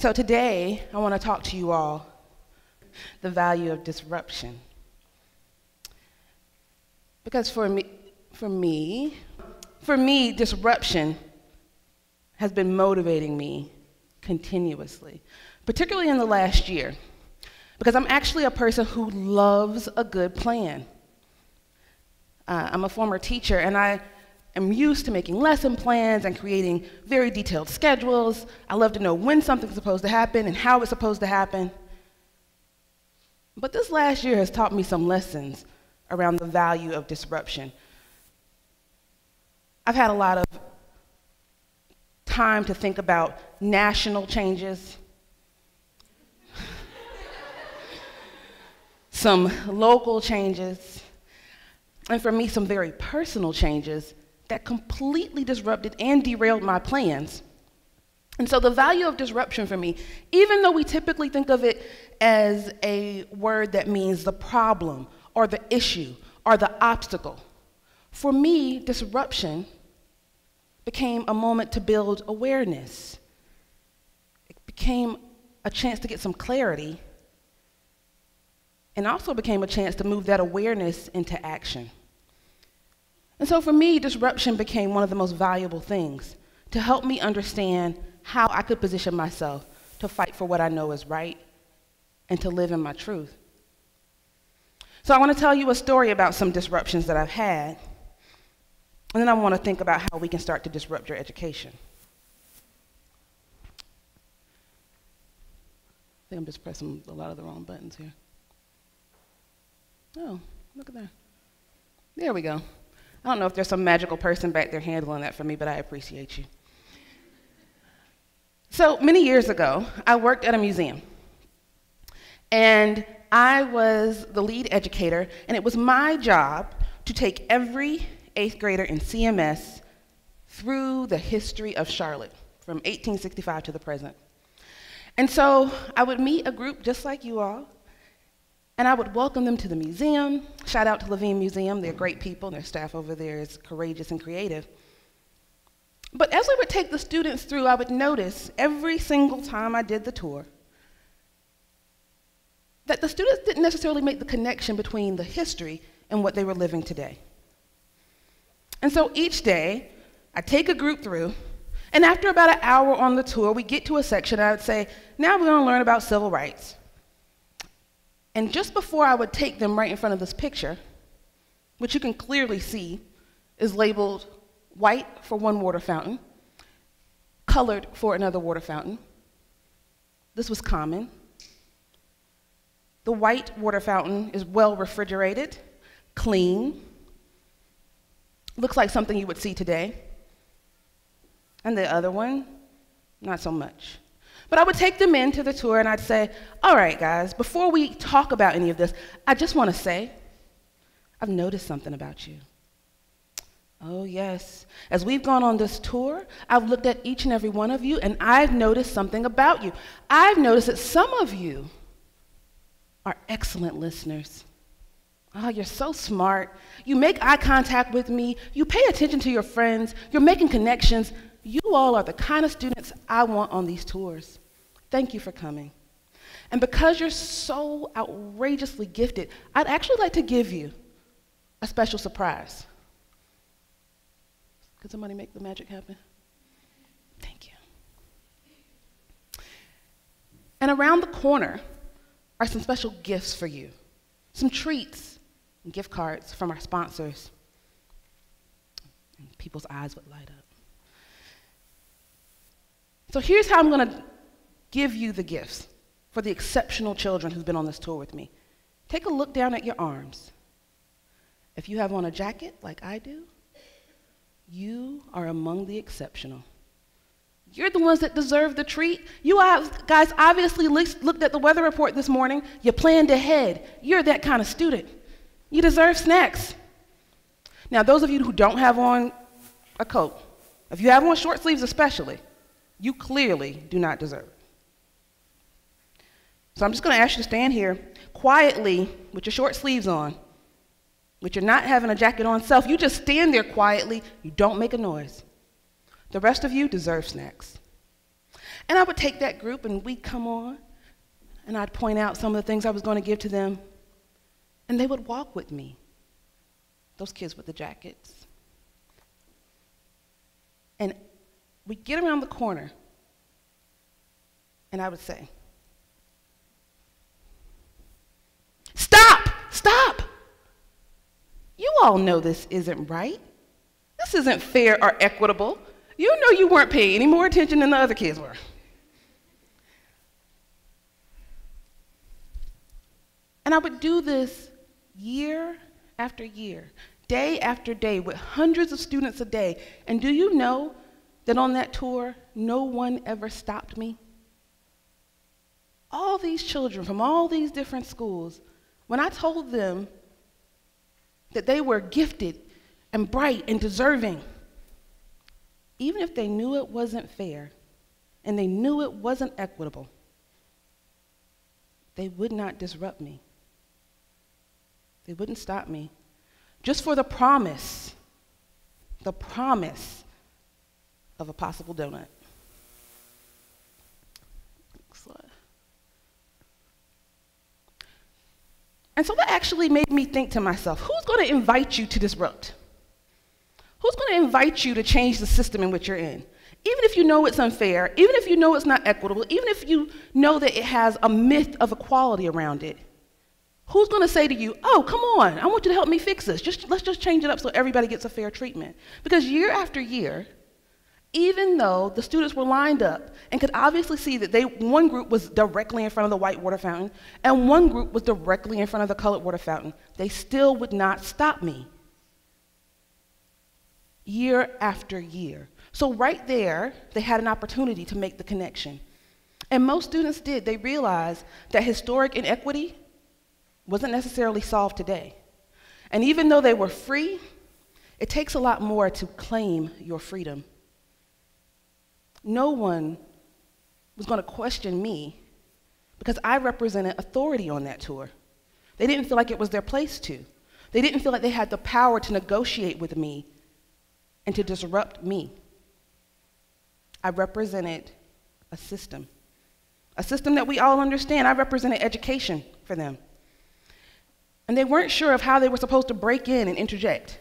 So today, I want to talk to you all the value of disruption. Because for me, disruption has been motivating me continuously, particularly in the last year, because I'm actually a person who loves a good plan. I'm a former teacher, and I am used to making lesson plans and creating very detailed schedules. I love to know when something's supposed to happen and how it's supposed to happen. But this last year has taught me some lessons around the value of disruption. I've had a lot of time to think about national changes, some local changes, and for me, some very personal changes that completely disrupted and derailed my plans. And so the value of disruption for me, even though we typically think of it as a word that means the problem or the issue or the obstacle, for me, disruption became a moment to build awareness. It became a chance to get some clarity, and also became a chance to move that awareness into action. And so for me, disruption became one of the most valuable things to help me understand how I could position myself to fight for what I know is right and to live in my truth. So I want to tell you a story about some disruptions that I've had, and then I want to think about how we can start to disrupt your education. I think I'm just pressing a lot of the wrong buttons here. Oh, look at that. There we go. I don't know if there's some magical person back there handling that for me, but I appreciate you. So many years ago, I worked at a museum, and I was the lead educator, and it was my job to take every 8th grader in CMS through the history of Charlotte from 1865 to the present. And so I would meet a group just like you all, and I would welcome them to the museum. Shout out to Levine Museum, they're great people, and their staff over there is courageous and creative. But as we would take the students through, I would notice every single time I did the tour that the students didn't necessarily make the connection between the history and what they were living today. And so each day, I'd take a group through, and after about an hour on the tour, we get to a section, I would say, now we're gonna learn about civil rights. And just before I would take them right in front of this picture, which you can clearly see is labeled white for one water fountain, colored for another water fountain. This was common. The white water fountain is well refrigerated, clean, looks like something you would see today. And the other one, not so much. But I would take them into the tour and I'd say, all right, guys, before we talk about any of this, I just want to say, I've noticed something about you. Oh, yes. As we've gone on this tour, I've looked at each and every one of you, and I've noticed something about you. I've noticed that some of you are excellent listeners. Oh, you're so smart. You make eye contact with me. You pay attention to your friends. You're making connections. You all are the kind of students I want on these tours. Thank you for coming. And because you're so outrageously gifted, I'd actually like to give you a special surprise. Could somebody make the magic happen? Thank you. And around the corner are some special gifts for you, some treats and gift cards from our sponsors. And people's eyes would light up. So here's how I'm going to give you the gifts for the exceptional children who've been on this tour with me. Take a look down at your arms. If you have on a jacket like I do, you are among the exceptional. You're the ones that deserve the treat. You guys obviously looked at the weather report this morning. You planned ahead. You're that kind of student. You deserve snacks. Now, those of you who don't have on a coat, if you have on short sleeves especially, you clearly do not deserve it. So I'm just going to ask you to stand here quietly with your short sleeves on, with your not having a jacket on self. You just stand there quietly. You don't make a noise. The rest of you deserve snacks. And I would take that group and we'd come on, and I'd point out some of the things I was going to give to them, and they would walk with me, those kids with the jackets. And we'd get around the corner, and I would say, "Stop! Stop! You all know this isn't right. This isn't fair or equitable. You know you weren't paying any more attention than the other kids were." And I would do this year after year, day after day, with hundreds of students a day. And do you know that on that tour, no one ever stopped me? All these children from all these different schools, when I told them that they were gifted and bright and deserving, even if they knew it wasn't fair and they knew it wasn't equitable, they would not disrupt me. They wouldn't stop me, just for the promise of a possible donut. And so that actually made me think to myself, who's going to invite you to disrupt? Who's going to invite you to change the system in which you're in? Even if you know it's unfair, even if you know it's not equitable, even if you know that it has a myth of equality around it, who's going to say to you, "Oh, come on, I want you to help me fix this. Let's just change it up so everybody gets a fair treatment"? Because year after year, even though the students were lined up and could obviously see that one group was directly in front of the white water fountain and one group was directly in front of the colored water fountain, they still would not stop me. Year after year. So right there, they had an opportunity to make the connection. And most students did. They realized that historic inequity wasn't necessarily solved today. And even though they were free, it takes a lot more to claim your freedom. No one was going to question me because I represented authority on that tour. They didn't feel like it was their place to. They didn't feel like they had the power to negotiate with me and to disrupt me. I represented a system that we all understand. I represented education for them. And they weren't sure of how they were supposed to break in and interject.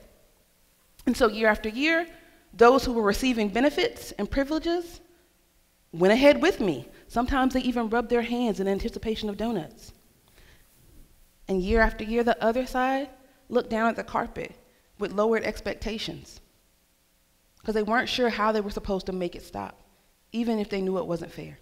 And so year after year, those who were receiving benefits and privileges went ahead with me. Sometimes they even rubbed their hands in anticipation of donuts. And year after year, the other side looked down at the carpet with lowered expectations because they weren't sure how they were supposed to make it stop, even if they knew it wasn't fair.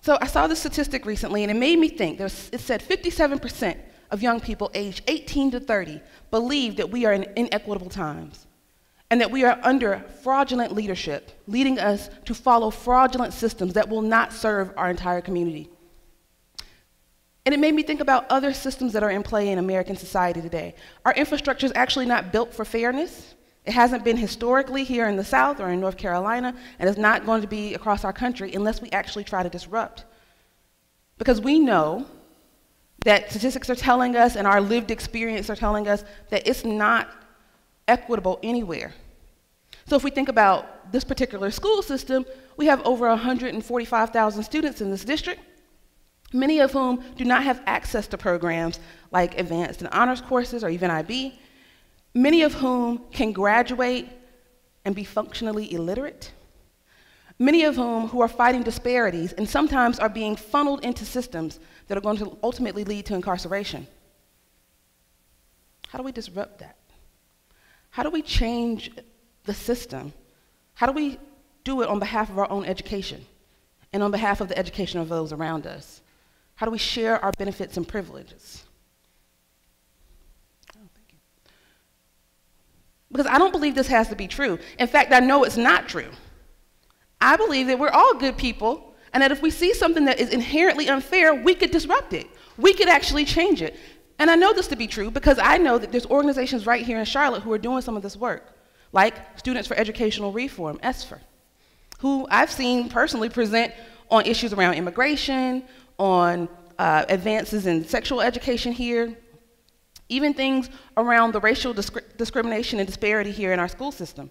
So I saw this statistic recently, and it made me think. It said 57% of young people aged 18 to 30 believe that we are in inequitable times and that we are under fraudulent leadership, leading us to follow fraudulent systems that will not serve our entire community. And it made me think about other systems that are in play in American society today. Our infrastructure is actually not built for fairness. It hasn't been historically here in the South or in North Carolina, and it's not going to be across our country unless we actually try to disrupt. Because we know that statistics are telling us and our lived experience are telling us that it's not equitable anywhere. So if we think about this particular school system, we have over 145,000 students in this district, many of whom do not have access to programs like advanced and honors courses or even IB, many of whom can graduate and be functionally illiterate, many of whom who are fighting disparities and sometimes are being funneled into systems that are going to ultimately lead to incarceration. How do we disrupt that? How do we change the system? How do we do it on behalf of our own education and on behalf of the education of those around us? How do we share our benefits and privileges? Because I don't believe this has to be true. In fact, I know it's not true. I believe that we're all good people, and that if we see something that is inherently unfair, we could disrupt it. We could actually change it. And I know this to be true because I know that there's organizations right here in Charlotte who are doing some of this work, like Students for Educational Reform, SFER, who I've seen personally present on issues around immigration, on advances in sexual education here, even things around the racial discrimination and disparity here in our school system.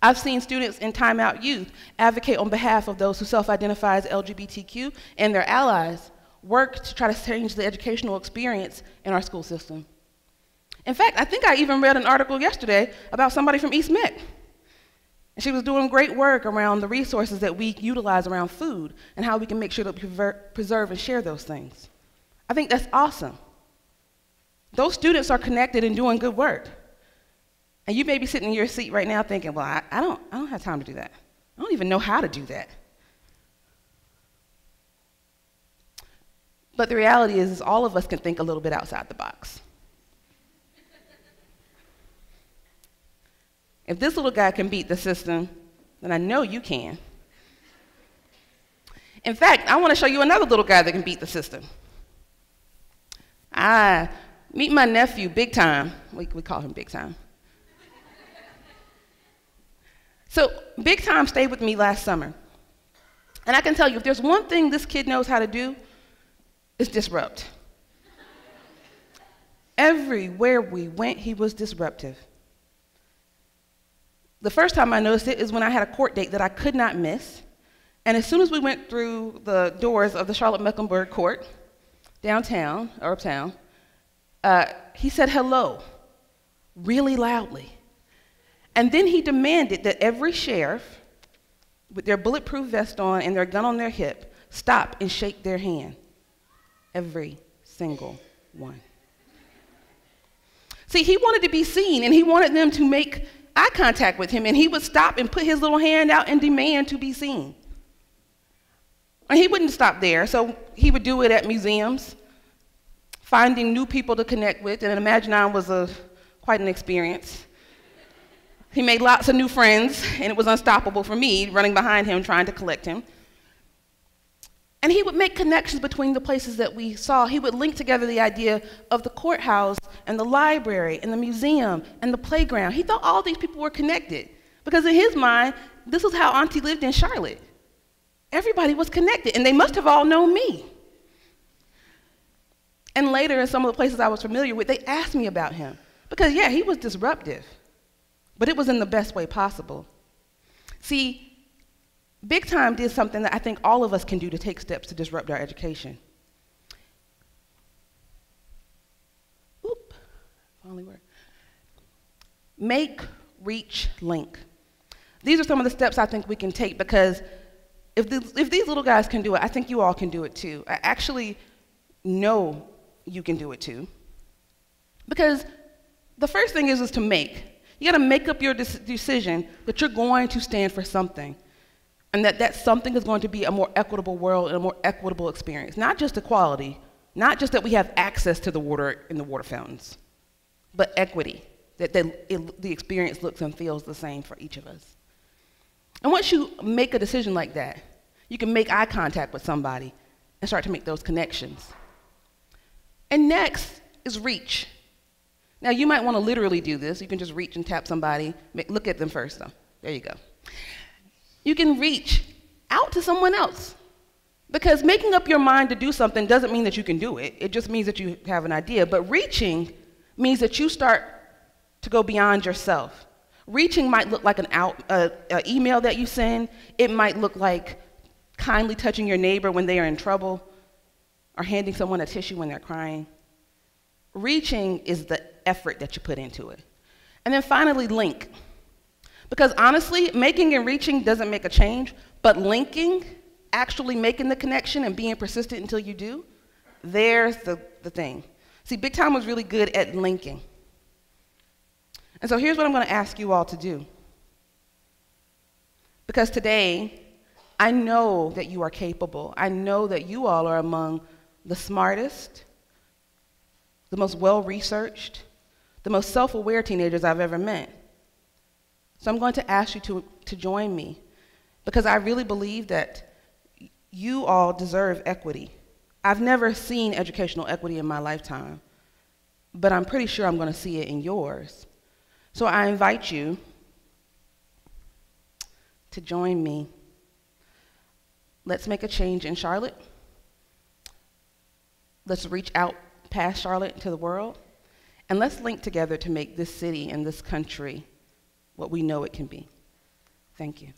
I've seen students in Time Out Youth advocate on behalf of those who self-identify as LGBTQ and their allies, work to try to change the educational experience in our school system. In fact, I think I even read an article yesterday about somebody from East Meck. And she was doing great work around the resources that we utilize around food and how we can make sure that we preserve and share those things. I think that's awesome. Those students are connected and doing good work. And you may be sitting in your seat right now thinking, well, I don't have time to do that. I don't even know how to do that. But the reality is all of us can think a little bit outside the box. If this little guy can beat the system, then I know you can. In fact, I want to show you another little guy that can beat the system. Meet my nephew, Big Time. We call him Big Time. So Big Time stayed with me last summer. And I can tell you, if there's one thing this kid knows how to do, it's disrupt. Everywhere we went, he was disruptive. The first time I noticed it is when I had a court date that I could not miss. And as soon as we went through the doors of the Charlotte-Mecklenburg court, downtown, or uptown, he said hello, really loudly. And then he demanded that every sheriff, with their bulletproof vest on and their gun on their hip, stop and shake their hand. Every single one. See, he wanted to be seen, and he wanted them to make eye contact with him, and he would stop and put his little hand out and demand to be seen. And he wouldn't stop there, so he would do it at museums, finding new people to connect with, and Imagine was quite an experience. He made lots of new friends, and it was unstoppable for me running behind him trying to collect him. And he would make connections between the places that we saw. He would link together the idea of the courthouse and the library and the museum and the playground. He thought all these people were connected because in his mind, this was how Auntie lived in Charlotte. Everybody was connected, and they must have all known me. And later, in some of the places I was familiar with, they asked me about him because, yeah, he was disruptive, but it was in the best way possible. See, Big Time did something that I think all of us can do to take steps to disrupt our education. Finally worked. Make, reach, link. These are some of the steps I think we can take because if these little guys can do it, I think you all can do it too. I actually know you can do it too. Because the first thing is to make. You gotta make up your decision that you're going to stand for something. And that something is going to be a more equitable world and a more equitable experience. Not just equality, not just that we have access to the water in the water fountains, but equity, that the experience looks and feels the same for each of us. And once you make a decision like that, you can make eye contact with somebody and start to make those connections. And next is reach. Now, you might want to literally do this. You can just reach and tap somebody. Look at them first, though. There you go. You can reach out to someone else. Because making up your mind to do something doesn't mean that you can do it. It just means that you have an idea. But reaching means that you start to go beyond yourself. Reaching might look like an email that you send. It might look like kindly touching your neighbor when they are in trouble or handing someone a tissue when they're crying. Reaching is the effort that you put into it. And then finally, link. Because honestly, making and reaching doesn't make a change, but linking, actually making the connection and being persistent until you do, there's the thing. See, Big Time was really good at linking. And so here's what I'm going to ask you all to do. Because today, I know that you are capable. I know that you all are among the smartest, the most well-researched, the most self-aware teenagers I've ever met. So I'm going to ask you to join me because I really believe that you all deserve equity. I've never seen educational equity in my lifetime, but I'm pretty sure I'm going to see it in yours. So I invite you to join me. Let's make a change in Charlotte. Let's reach out past Charlotte to the world, and let's link together to make this city and this country what we know it can be. Thank you.